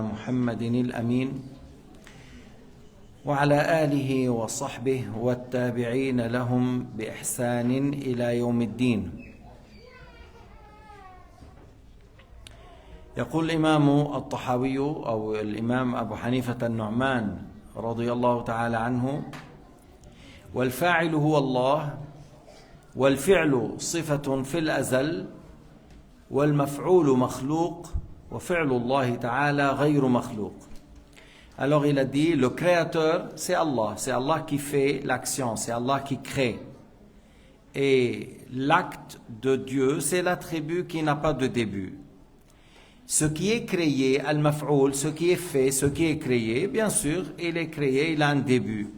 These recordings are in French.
محمد الأمين وعلى آله وصحبه والتابعين لهم بإحسان إلى يوم الدين. يقول الإمام الطحاوي أو الإمام أبو حنيفة النعمان رضي الله تعالى عنه: والفاعل هو الله، والفعل صفة في الأزل، والمفعول مخلوق، وفعل الله تعالى غير مخلوق. Alors il a dit, le créateur c'est Allah qui fait l'action, c'est Allah qui crée. Et l'acte de Dieu c'est l'attribut qui n'a pas de début. Ce qui est créé, al-maf'oul, ce qui est fait, ce qui est créé, bien sûr, il est créé, il a un début.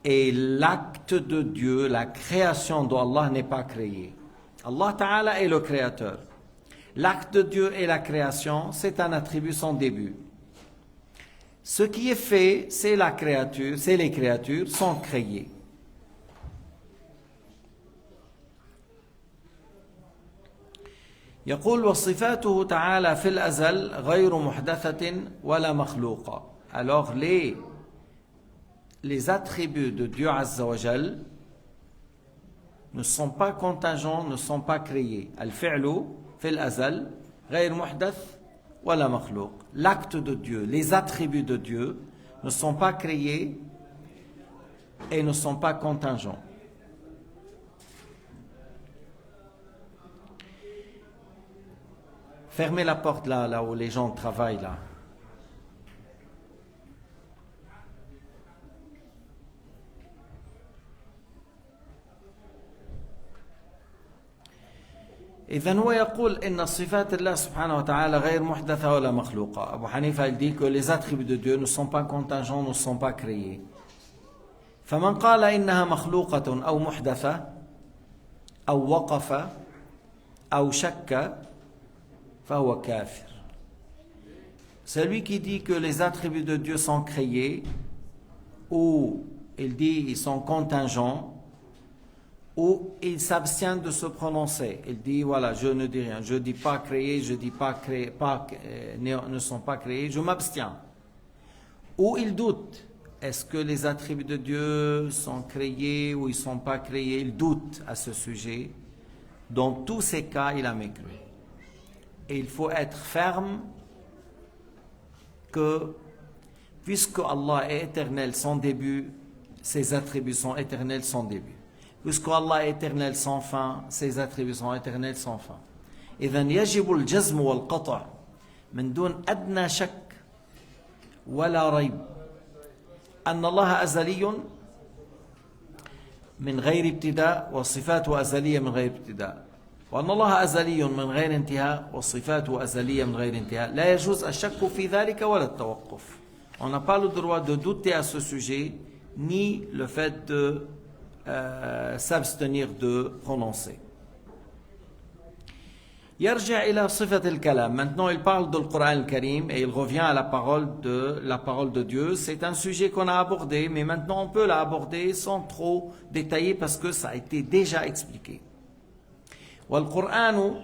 Et l'acte de Dieu, la création d'Allah n'est pas créée. Allah Ta'ala est le créateur. L'acte de Dieu et la création, c'est un attribut sans début. Ce qui est fait, c'est la créature, c'est les créatures sont créées. يقول وصفاته تعالى في الأزل غير محدثة ولا مخلوقة. Alors les attributs de Dieu Azza wa Jal ne sont pas contingents, ne sont pas créés. Al-fi'lu fil azal غير محدث ولا مخلوق. L'acte de Dieu, les attributs de Dieu ne sont pas créés et ne sont pas contingents. Fermez la porte là où les gens travaillent là. إذن هو يقول إن صفات الله سبحانه وتعالى غير محدثة ولا مخلوقة. Abu Hanifa il dit que les attributs de Dieu ne sont pas contingents, ne sont pas créés. فمن قال إنها مخلوقة أو محدثة أو وقف أو شك فهو كافر. Celui qui dit que les attributs de Dieu sont créés, ou il dit ils sont contingents, ou il s'abstient de se prononcer. Il dit voilà, je ne dis rien, je ne dis pas créé, je ne dis pas créé, ne sont pas créés, je m'abstiens. Ou il doute, est-ce que les attributs de Dieu sont créés ou ils ne sont pas créés? Il doute à ce sujet. Dans tous ces cas, il a mécru. Et il faut être ferme que, puisque Allah est éternel sans début, ses attributs sont éternels sans début. Puisque Allah est éternel sans fin, ses attributs sont éternels sans fin. إذن يجب الجزم والقطع من دون أدنى شك ولا ريب أن الله أزلي من غير ابتداء وصفاته أزلية من غير ابتداء، وأن الله أزلي من غير انتهاء وصفاته أزلية من غير انتهاء. لا يجوز الشك في ذلك ولا التوقف. On n'a pas le droit de douter à ce sujet, ni le fait de s'abstenir de prononcer. يرجع إلى صفة الكلام. Maintenant il parle du Coran al-Karim et il revient à la parole de Dieu. C'est un sujet qu'on a abordé, mais maintenant on peut l'aborder sans trop détailler parce que ça a été déjà expliqué. والقرآن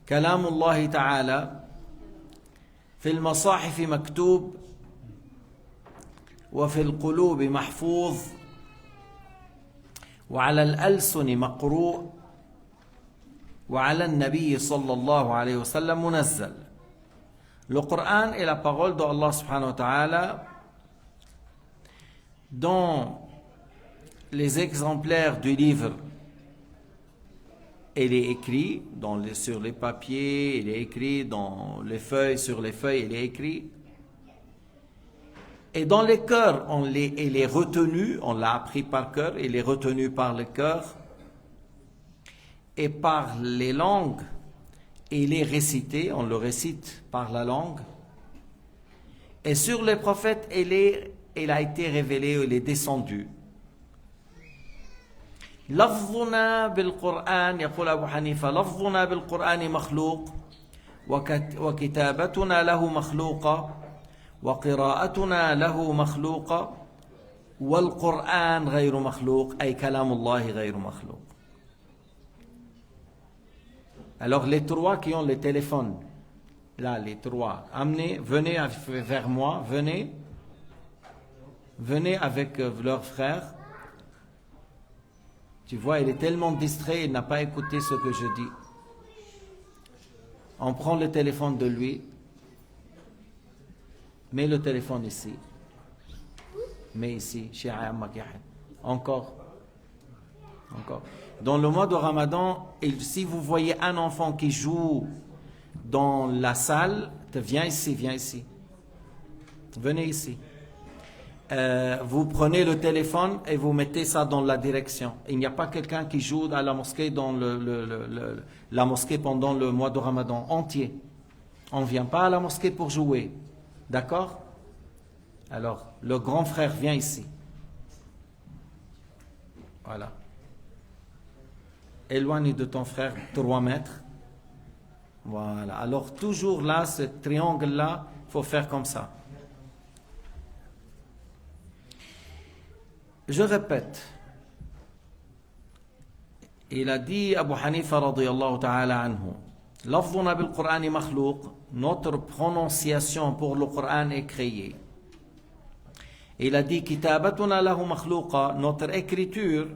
كلام الله تعالى في المصاحف مكتوب وفي القلوب محفوظ وعلى الألسن مقروء وعلى النبي صلى الله عليه وسلم منزل. Le Coran est la parole d'Allah subhanahu wa ta'ala dans les exemplaires du livre. Il est écrit sur les papiers, il est écrit dans les feuilles, sur les feuilles, il est écrit. Et dans les cœurs, il est retenu, on l'a appris par cœur, il est retenu par le cœur. Et par les langues, il est récité, on le récite par la langue. Et sur les prophètes, il a été révélé, il est descendu. لفظنا بالقرآن يقول أبو حنيفة لفظنا بالقرآن مخلوق وكتابتنا له مخلوقة وقراءتنا له مخلوقة والقرآن غير مخلوق أي كلام الله غير مخلوق. Alors les trois qui ont les téléphones, Là, les trois. Amenez, venez vers moi, venez. Venez avec leur frère. Tu vois, il est tellement distrait, il n'a pas écouté ce que je dis. On prend le téléphone de lui. Mets le téléphone ici. Mets ici, chez Ammak Yahed. Encore. Encore. Dans le mois de Ramadan, si vous voyez un enfant qui joue dans la salle, viens ici, viens ici. Venez ici. Vous prenez le téléphone et vous mettez ça dans la direction. Il n'y a pas quelqu'un qui joue à la mosquée dans la mosquée pendant le mois de Ramadan entier. On ne vient pas à la mosquée pour jouer. D'accord? Alors, le grand frère vient ici. Voilà. Éloigne de ton frère 3 mètres. Voilà. Alors, toujours là, ce triangle-là, il faut faire comme ça. Je répète. Il a dit Abu Hanifa radiyallahu ta'ala anhu, lafzuna bil Qur'an makhlouq, notre prononciation pour le Coran est créée. Il a dit kitabatuna lahu makhlouqa, notre écriture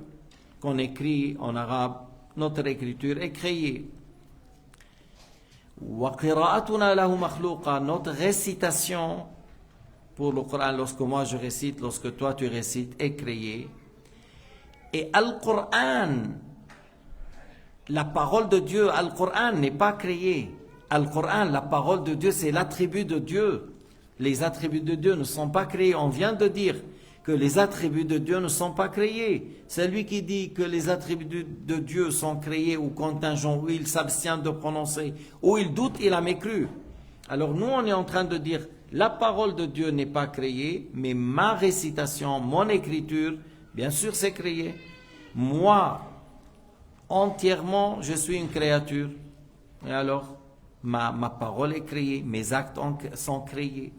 qu'on écrit en arabe, notre écriture est créée. Wa qira'atuna lahu makhlouqa, notre récitation pour le Coran, lorsque moi je récite, lorsque toi tu récites, est créée. Et Al-Qur'an, la parole de Dieu, Al-Qur'an n'est pas créé. Al-Qur'an, la parole de Dieu, c'est l'attribut de Dieu. Les attributs de Dieu ne sont pas créés. On vient de dire que les attributs de Dieu ne sont pas créés. Celui qui dit que les attributs de Dieu sont créés ou contingents, ou il s'abstient de prononcer, ou il doute, il a mécru. Alors nous, on est en train de dire, la parole de Dieu n'est pas créée, mais ma récitation, mon écriture, bien sûr c'est créé. Moi, entièrement, je suis une créature. Et alors, ma parole est créée, mes actes sont créés.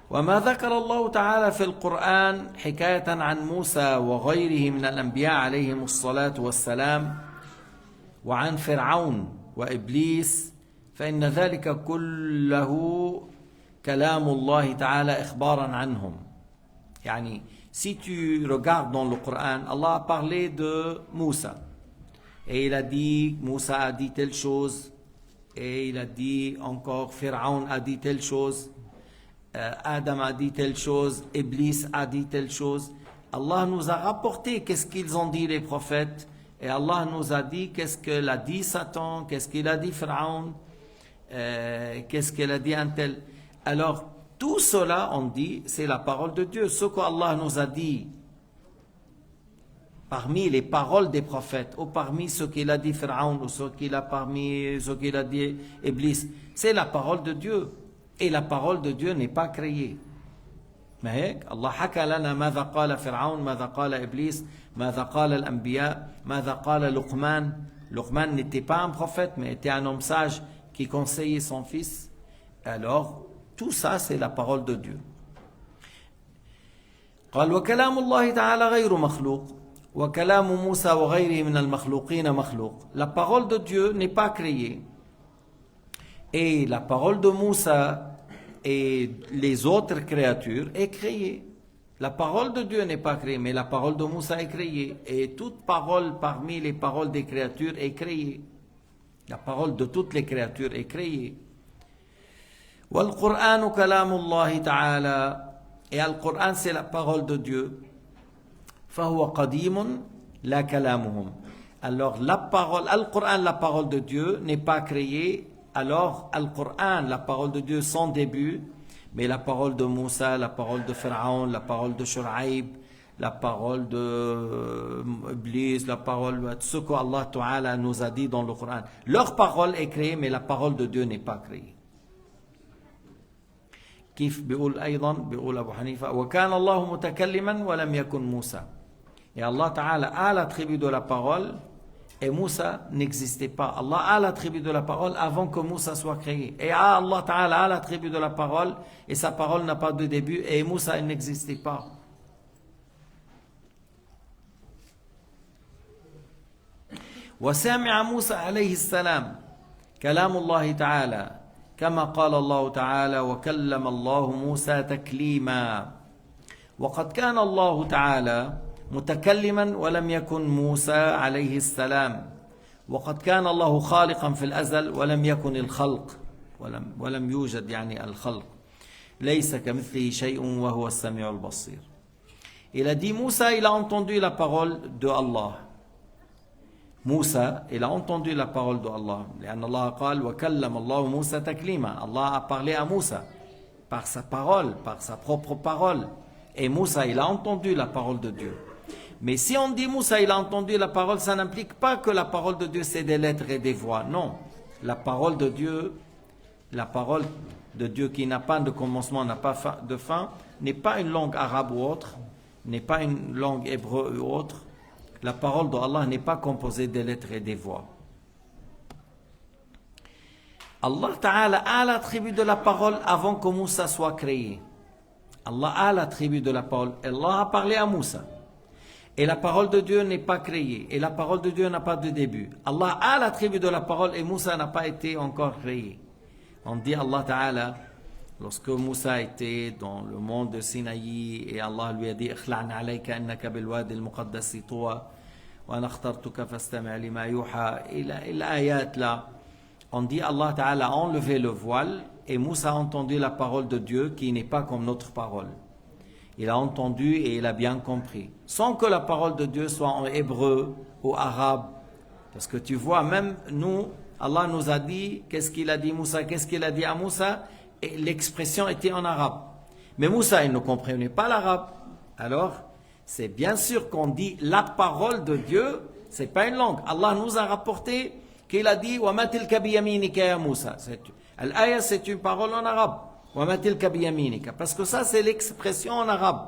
وما ذكر الله تعالى في القرآن حكاية عن موسى وغيره من الأنبياء عليهم الصلاة والسلام وعن فرعون وإبليس فإن ذلك كله كلام الله تعالى إخبارا عنهم. يعني si tu regardes dans le Coran, Allah a parlé de Moussa. Et il a dit, Moussa a dit telle chose. Et il a dit encore, Pharaon a dit telle chose. Adam a dit telle chose. Iblis a dit telle chose. Allah nous a rapporté qu'est-ce qu'ils ont dit les prophètes. Et Allah nous a dit qu'est-ce qu'il a dit Satan, qu'est-ce qu'il a dit Pharaon, qu'est-ce qu'il a dit un tel. Alors, tout cela, on dit, c'est la parole de Dieu. Ce qu'Allah nous a dit parmi les paroles des prophètes, ou parmi ce qu'il a dit Pharaon, ou ce qu'il a dit Iblis, c'est la parole de Dieu. Et la parole de Dieu n'est pas créée. Mais Allah حكى لنا ماذا قال فرعون ماذا قال إبليس ماذا قال الأنبياء ماذا قال لقمان. Luqman n'était pas un prophète, mais était un homme sage qui conseillait son fils. Alors, tout ça, c'est la parole de Dieu. قال وكلام الله تعالى غير مخلوق وكلام موسى وغيره من المخلوقين مخلوق. La parole de Dieu n'est pas créée. Et la parole de Moussa et les autres créatures est créée. La parole de Dieu n'est pas créée, mais la parole de Moussa est créée. Et toute parole parmi les paroles des créatures est créée. La parole de toutes les créatures est créée. وَالْقُرْآنُ كَلَامُ اللَّهِ تَعَالَى. Et Al-Qur'an, c'est la parole de Dieu. فَهُوَ قَدِيمٌ لَا كَلَامُهُمْ. Alors, la parole, Al-Qur'an, la parole de Dieu, n'est pas créée. Alors, Al-Qur'an, la parole de Dieu, sans début, mais la parole de Moussa, la parole de Pharaon, la parole de Shu'aib, la parole de Iblis, la parole de ce qu'Allah Ta'ala nous a dit dans le Coran. Leur parole est créée, mais la parole de Dieu n'est pas créée. كيف بيقول أيضا بيقول أبو حنيفة وكان الله متكلما ولم يكن موسى. Et Allah Ta'ala a l'attribut de la parole. Et Moussa n'existait pas. Allah a l'attribut de la parole avant que Moussa soit créé. Et Allah Ta'ala a l'attribut de la parole et sa parole n'a pas de début et Moussa il n'existait pas. وسمع موسى عليه السلام كلام الله تعالى كما قال الله تعالى وكلم الله موسى تكليما. وقد كان الله تعالى متكلما ولم يكن موسى عليه السلام. وقد كان الله خالقا في الأزل ولم يكن الخلق ولم يوجد يعني الخلق. ليس كمثله شيء وهو السميع البصير. Il a dit Moussa, il a entendu la parole de Allah. Moussa, il a entendu la parole de Allah. لأن الله قال وكلم الله موسى تكليما. Allah a parlé à Moussa par sa parole, par sa propre parole. Et Moussa, il a entendu la parole de Dieu. Mais si on dit Moussa, il a entendu la parole, ça n'implique pas que la parole de Dieu, c'est des lettres et des voix. Non. La parole de Dieu qui n'a pas de commencement, n'a pas de fin, n'est pas une langue arabe ou autre, n'est pas une langue hébreu ou autre. La parole d'Allah n'est pas composée des lettres et des voix. Allah Ta'ala a l'attribut de la parole avant que Moussa soit créé. Allah a l'attribut de la parole. Allah a parlé à Moussa. Et la parole de Dieu n'est pas créée. Et la parole de Dieu n'a pas de début. Allah a l'attribut de la parole et Moussa n'a pas été encore créé. On dit Allah Ta'ala, lorsque Moussa était dans le monde de Sinaï et Allah lui a dit Ikhla'na alayka innaka bil wadi al-muqaddasi tuwa wa ana akhtartuka fastami' lima yuha. Et l'ayat là, on dit Allah Ta'ala a enlevé le voile et Moussa a entendu la parole de Dieu qui n'est pas comme notre parole. Il a entendu et il a bien compris. Sans que la parole de Dieu soit en hébreu ou arabe. Parce que tu vois, même nous, Allah nous a dit, qu'est-ce qu'il a dit Moussa, qu'est-ce qu'il a dit à Moussa, et l'expression était en arabe. Mais Moussa, il ne comprenait pas l'arabe. Alors, c'est bien sûr qu'on dit la parole de Dieu, c'est pas une langue. Allah nous a rapporté qu'il a dit, وَمَا تِلْكَ بِيَمِينِكَ يَا Moussa. L'aya, c'est une parole en arabe. وَمَا تِلْكَ بِيَمِينِكَ. Parce que ça, c'est l'expression en arabe.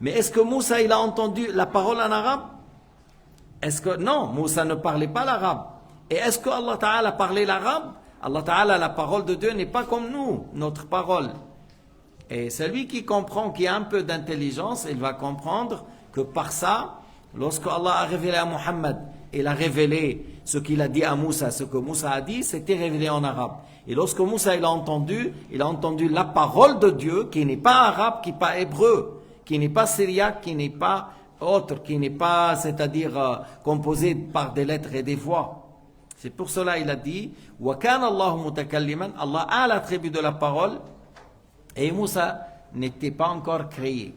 Mais est-ce que Moussa, il a entendu la parole en arabe? Est-ce que, non, Moussa ne parlait pas l'arabe. Et est-ce que Allah Ta'ala parlait l'arabe? Allah Ta'ala, la parole de Dieu n'est pas comme nous, notre parole. Et celui qui comprend, qui a un peu d'intelligence, il va comprendre que par ça, lorsque Allah a révélé à Muhammad, il a révélé ce qu'il a dit à Moussa, ce que Moussa a dit, c'était révélé en arabe. Et lorsque Moussa il a entendu la parole de Dieu, qui n'est pas arabe, qui n'est pas hébreu, qui n'est pas syriaque, qui n'est pas autre, qui n'est pas, c'est-à-dire composé par des lettres et des voix. C'est pour cela il a dit وَكَانَ اللَّهُ مُتَكَلِّمًا. Allah a l'attribut de la parole et Moussa n'était pas encore créé.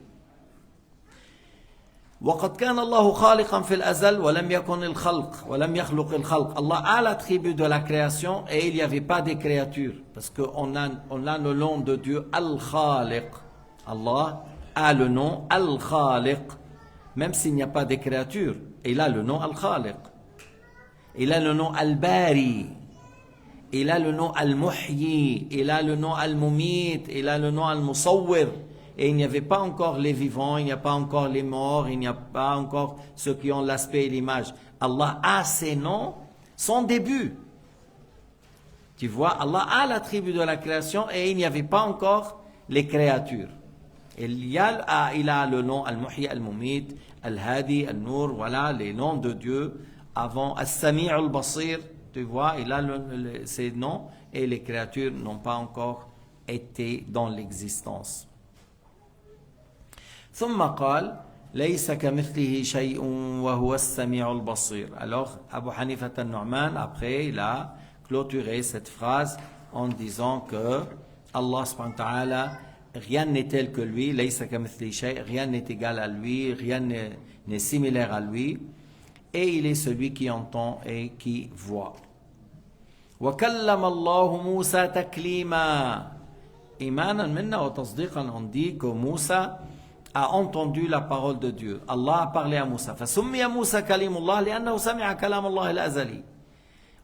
وَقَدْ كَانَ اللَّهُ خَالِقًا فِي الْأَزَلِ وَلَمْ يَكُنِ الْخَلْقِ وَلَمْ يَخْلُقِ الْخَلْقِ. Allah a l'attribut de la création et il n'y avait pas des créatures. Parce qu'on a le nom de Dieu Al-Khaliq. Allah a le nom Al-Khaliq. Même s'il n'y a pas de créatures, il a le nom Al-Khaliq. Il a le nom Al-Bari. Il a le nom Al-Muhyi. Il a le nom Al-Mumit. Il a le nom Al-Musawwir. Et il n'y avait pas encore les vivants, il n'y a pas encore les morts, il n'y a pas encore ceux qui ont l'aspect et l'image. Allah a ces noms sans début. Tu vois, Allah a l'attribut de la création et il n'y avait pas encore les créatures. Il a le nom Al-Muhyi, Al-Mumit, Al-Hadi, Al-Nur, voilà les noms de Dieu avant As-Sami' Al-Basir. Tu vois, il a ces noms et les créatures n'ont pas encore été dans l'existence. ثم قال ليس كمثله شيء وهو السميع البصير. Alors Abu Hanifa al-Nu'man après il a clôturé cette phrase en disant que Allah subhanahu wa ta'ala rien n'est tel que lui, ليس كمثله شيء, rien n'est égal à lui, rien n'est similaire à lui et il est celui qui entend et qui voit. وكلم الله موسى تكليما. إيمانا منا وتصديقا, on dit que Moussa a entendu la parole de Dieu. Allah a parlé à Moussa. فَسُمِّيَ مُوسَى كَلِيمُ اللَّهِ لِأَنَّهُ سَمِعَ كَلَامَ اللَّهِ الْأَزَلِي.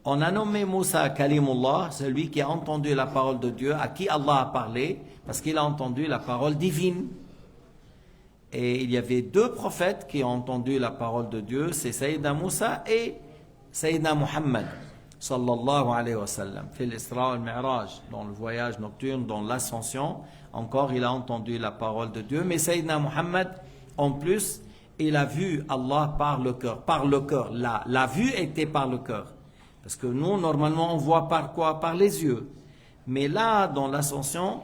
On a nommé Moussa Kalimullah, celui qui a entendu la parole de Dieu, à qui Allah a parlé, parce qu'il a entendu la parole divine. Et il y avait deux prophètes qui ont entendu la parole de Dieu, c'est Sayyidina Moussa et Sayyidina Muhammad, sallallahu alayhi wa sallam, fait l'Isra al-Mi'raj, dans le voyage nocturne, dans l'ascension. Encore, il a entendu la parole de Dieu. Mais Sayyidina Muhammad, en plus, il a vu Allah par le cœur. Par le cœur. La vue était par le cœur. Parce que nous, normalement, on voit par quoi? Par les yeux. Mais là, dans l'ascension,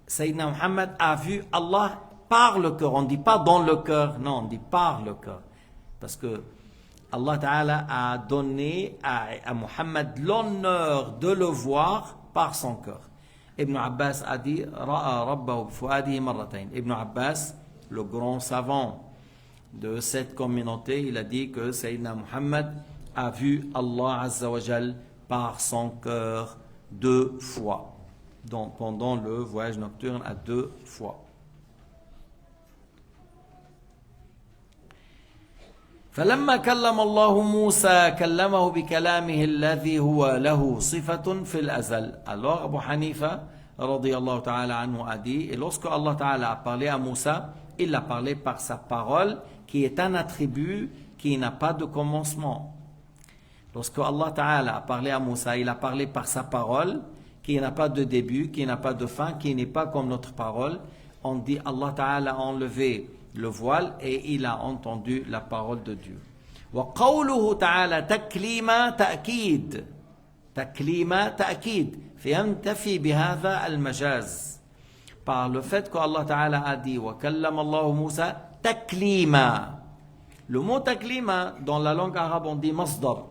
Sayyidina Muhammad a vu Allah par le cœur. On ne dit pas dans le cœur, non, on dit par le cœur. Parce que Allah Ta'ala a donné à Muhammad l'honneur de le voir par son cœur. Ibn Abbas a dit Ra'a Rabbahu bifuadihi marratayn. Ibn Abbas, le grand savant de cette communauté, il a dit que Sayyidina Muhammad a vu Allah Azza wa Jal par son cœur 2 fois. Donc pendant le voyage nocturne à 2 fois. فلما كلم الله موسى كلمه بكلامه الذي هو له صفة في الأزل. Alors Abu Hanifa radiyallahu ta'ala anhu a dit, et lorsque Allah ta'ala a parlé à Moussa, il a parlé par sa parole qui est un attribut qui n'a pas de commencement. Lorsque Allah ta'ala a parlé à Moussa, il a parlé par sa parole qui n'a pas de début, qui n'a pas de fin, qui n'est pas comme notre parole. On dit Allah ta'ala a enlevé le voile et il a entendu la parole de Dieu. وقوله تعالى تكليما تأكيد تكليما تأكيد فينتفي بهذا المجاز. Par le fait qu'Allah Ta'ala a dit وكلم الله موسى تكليما. Le mot taklima dans la langue arabe on dit masdar.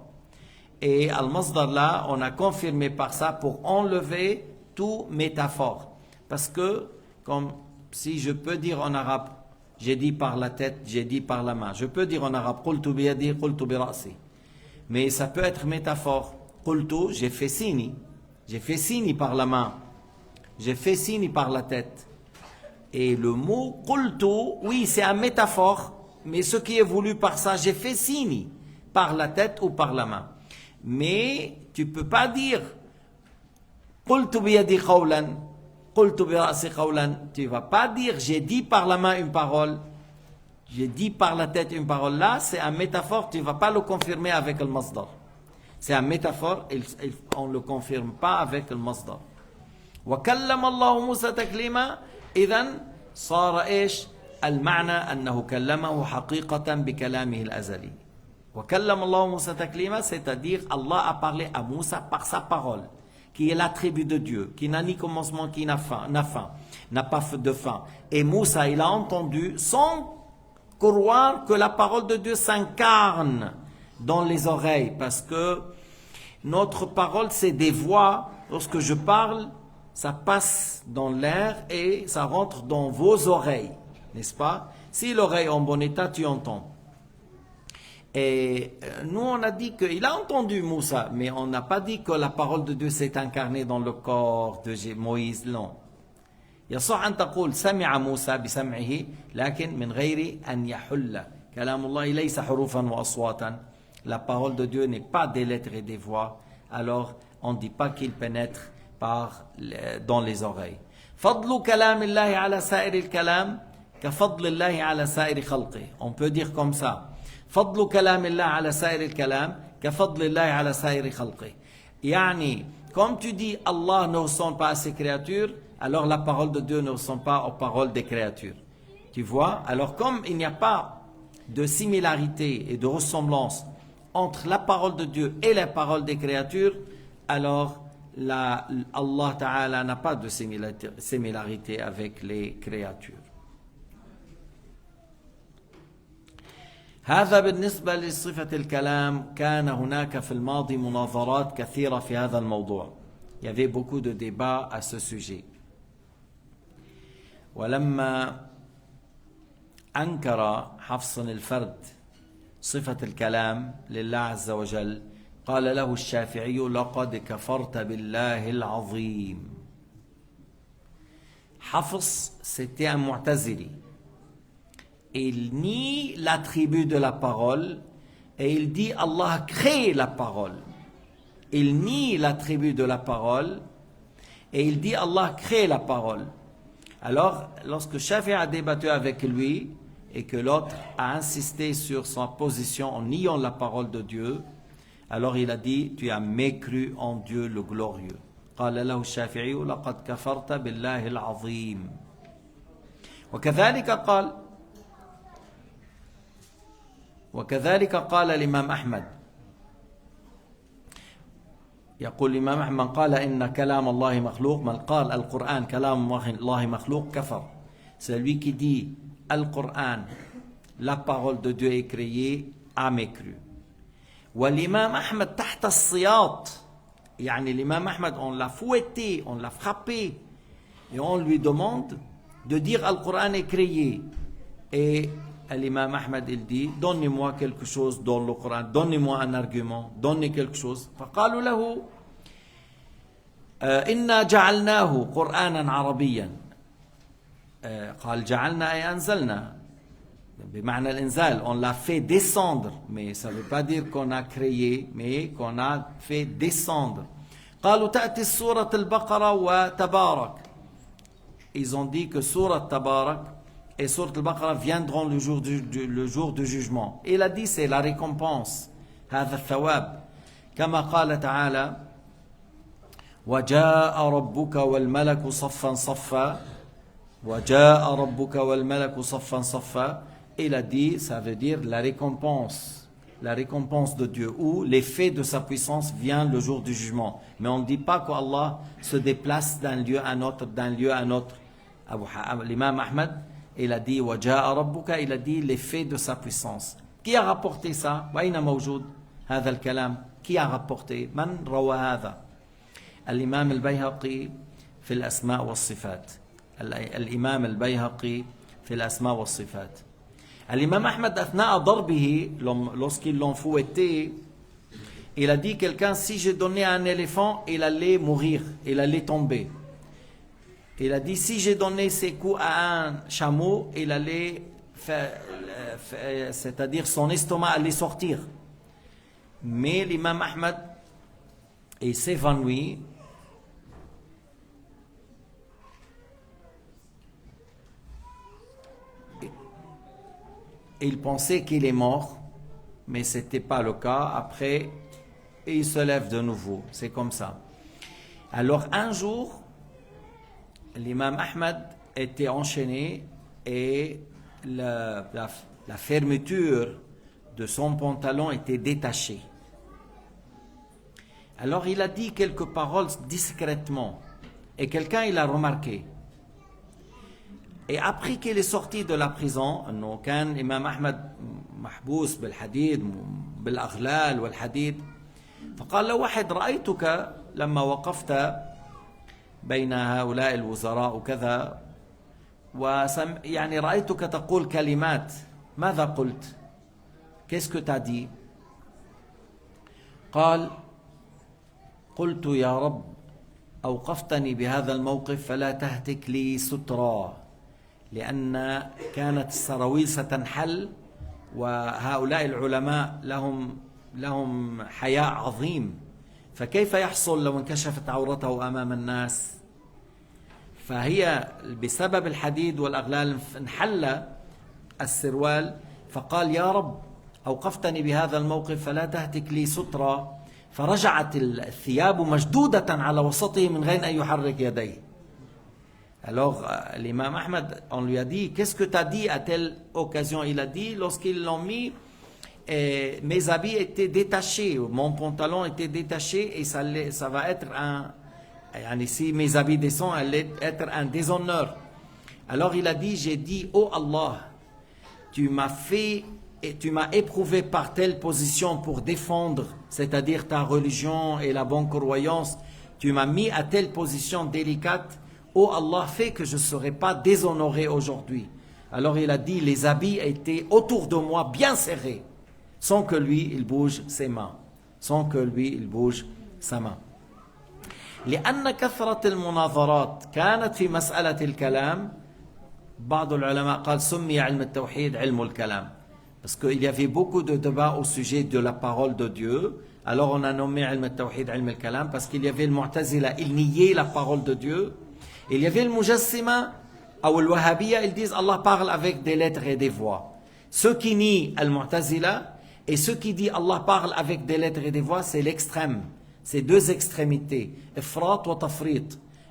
Et al-masdar là on a confirmé par ça pour enlever tout métaphore. Parce que comme si je peux dire en arabe j'ai dit par la tête, j'ai dit par la main. Je peux dire en arabe qultu biyadi, qultu bi ra'si. Mais ça peut être métaphore. Qultu, j'ai fait signe. J'ai fait signe par la main. J'ai fait signe par la tête. Et le mot qultu, oui, c'est un métaphore, mais ce qui est voulu par ça, j'ai fait signe par la tête ou par la main. Mais tu peux pas dire qultu biyadi qawlan. Tu ne vas pas dire j'ai dit par la main une parole, j'ai dit par la tête une parole. Là, c'est un métaphore, tu ne vas pas le confirmer avec le masdar. C'est un métaphore, on ne le confirme pas avec le masdar. وكلم الله موسى تكليما إذن صار إيش المعنى أنه كلمه حقيقة بكلامه الأزلي. وكلم الله موسى تكليما, c'est-à-dire Allah a parlé à Moussa par sa parole, qui est l'attribut de Dieu, qui n'a ni commencement, qui n'a pas de fin. Et Moussa, il a entendu sans croire que la parole de Dieu s'incarne dans les oreilles, parce que notre parole, c'est des voix. Lorsque je parle, ça passe dans l'air et ça rentre dans vos oreilles, n'est-ce pas? Si l'oreille est en bon état, tu entends. Et nous, on a dit qu'il a entendu Moussa, mais on n'a pas dit que la parole de Dieu s'est incarnée dans le corps de Moïse, non. يصح أن تقول سمع موسى بسمعه لكن من غير أن يحل كلام الله ليس حروفا وأصواتا. La parole de Dieu n'est pas des lettres et des voix, alors on ne dit pas qu'il pénètre dans les oreilles. فضل كلام الله على سائر الكلام كفضل الله على سائر خلقه. On peut dire comme ça. فضل كلام الله على سائر الكلام كفضل الله على سائر خلقه. يعني, comme tu dis Allah ne ressemble pas à ses créatures, alors la parole de Dieu ne ressemble pas aux paroles des créatures. Tu vois? Alors comme il n'y a pas de similarité et de ressemblance entre la parole de Dieu et la parole des créatures, alors Allah Ta'ala n'a pas de similarité avec les créatures. هذا بالنسبة لصفة الكلام. كان هناك في الماضي مناظرات كثيرة في هذا الموضوع. Il y avait beaucoup de débats à ce sujet. ولما أنكر حفص الفرد صفة الكلام لله عز وجل قال له الشافعي لقد كفرت بالله العظيم. Hafs, c'était un mu'tazili. Il nie l'attribut de la parole et il dit Allah crée la parole. Il nie l'attribut de la parole et il dit Allah crée la parole. Alors, lorsque Shafi'i a débattu avec lui et que l'autre a insisté sur sa position en niant la parole de Dieu, alors il a dit, tu as mécru en Dieu le glorieux. قال له الشافعي لقد كفرت بالله العظيم. وكذلك قال الإمام أحمد يقول الإمام أحمد: من قال إن كلام الله مخلوق، من قال القرآن كلام الله مخلوق كفر. Celui qui dit Al-Qur'an, la parole de Dieu est créée, a mécru. والإمام أحمد تحت السياط، يعني l'imam Ahmad, on l'a fouetté, on l'a frappé, et on lui demande de dire Al-Qur'an est créé. Et l'imam Ahmad, il dit: donnez-moi quelque chose dans le Coran, donnez-moi un argument, donnez quelque chose. فقالوا له: إنا جعلناه قرآنا عربيا. قال: جعلنا أي أنزلنا، بمعنى الإنزال. On l'a fait descendre, mais ça ne veut pas dire qu'on a créé, mais qu'on a fait descendre. قالوا: تأتي سورة البقرة وتبارك. Ils ont dit que Surat Tabarak et Surat Al-Baqarah viendront le jour du jugement. Et il a dit: c'est la récompense. هذا الثواب. كما قال تعالى: وجاء ربك والملك صفا صفا. وجاء ربك والملك صفا صفا. Il a dit, ça veut dire la récompense de Dieu, ou l'effet de sa puissance vient le jour du jugement. Mais on ne dit pas qu'Allah se déplace d'un lieu à un autre, L'imam Ahmad, il a dit وَجَاءَ رَبُّكَ, il a dit l'effet de sa puissance. Qui a rapporté ça? وَأَيْنَ موجود هذا الكلام? Qui a rapporté? من روى هذا؟ الإمام البيهقي في الأسماء والصفات. الإمام البيهقي في الأسماء والصفات. L'imam Ahmad, أثناء ضربه, lorsqu'ils l'ont fouetté, il a dit: quelqu'un, si je donnais à un éléphant, il allait mourir, il allait tomber. Il a dit: si j'ai donné ses coups à un chameau, il allait c'est-à-dire son estomac allait sortir. Mais l'imam Ahmad, il s'évanouit. Il pensait qu'il est mort, mais ce n'était pas le cas. Après, il se lève de nouveau. C'est comme ça. Alors un jour, l'imam Ahmad était enchaîné et la fermeture de son pantalon était détachée. Alors il a dit quelques paroles discrètement et quelqu'un il a remarqué. Et après qu'il est sorti de la prison, إنه كان الإمام أحمد محبوس بالحديد بالأغلال والحديد، فقال له واحد: رأيتك لما وقفت بين هؤلاء الوزراء وكذا، يعني رأيتك تقول كلمات، ماذا قلت؟ Qu'est-ce que tu as dit? قال: قلت يا رب أوقفتني بهذا الموقف فلا تهتك لي سترا، لأن كانت السراويل ستنحل وهؤلاء العلماء لهم حياء عظيم، فكيف يحصل لو انكشفت عورته أمام الناس؟ فهي بسبب الحديد والأغلال انحل السروال، فقال: يا رب أوقفتني بهذا الموقف فلا تهتك لي سترا، فرجعت الثياب مشدودة على وسطه من غير أن يحرك يديه. Alors l'imam Ahmad, on lui a dit: qu'est-ce que tu as dit à telle occasion? Il a dit: lorsqu'ils l'ont mis, mes habits étaient détachés, mon pantalon était détaché, et ça va être si mes habits descendent, allait être un déshonneur. Alors il a dit: j'ai dit: oh Allah, tu m'as éprouvé par telle position pour défendre, c'est-à-dire ta religion et la bonne croyance, tu m'as mis à telle position délicate. Oh Allah, fais que je ne serai pas déshonoré aujourd'hui. Alors il a dit: les habits étaient autour de moi bien serrés, sans que lui il bouge ses mains, sans que lui il bouge sa main. لأن كثرة المناظرات كانت في مسألة الكلام، بعض العلماء قال سمي علم التوحيد علم الكلام، parce qu'il y avait beaucoup de débats au sujet de la parole de Dieu. Alors on a nommé علم التوحيد علم الكلام parce qu'il y avait le Mu'tazila, il niait la parole de Dieu. Il y avait le Mujassima ou le Wahhabiyya, ils disent Allah parle avec des lettres et des voix. Ceux qui nient al-Mu'tazila et ceux qui disent Allah parle avec des lettres et des voix, c'est l'extrême. C'est deux extrémités. Ifrat wa tafrit.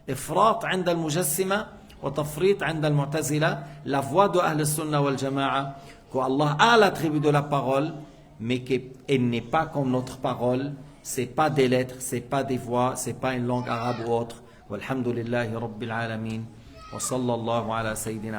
Ifrat عند المجسمة وتفريط عند المعتزلة. La voix de Ahl Sunnah wal Jama'a, qu'Allah a l'attribut de la parole, mais qu'elle n'est pas comme notre parole. c'est pas des lettres, c'est pas des voix, c'est pas une langue arabe ou autre. Walhamdulillahi Rabbil Alamin. Wa sallallahu ala Sayyidina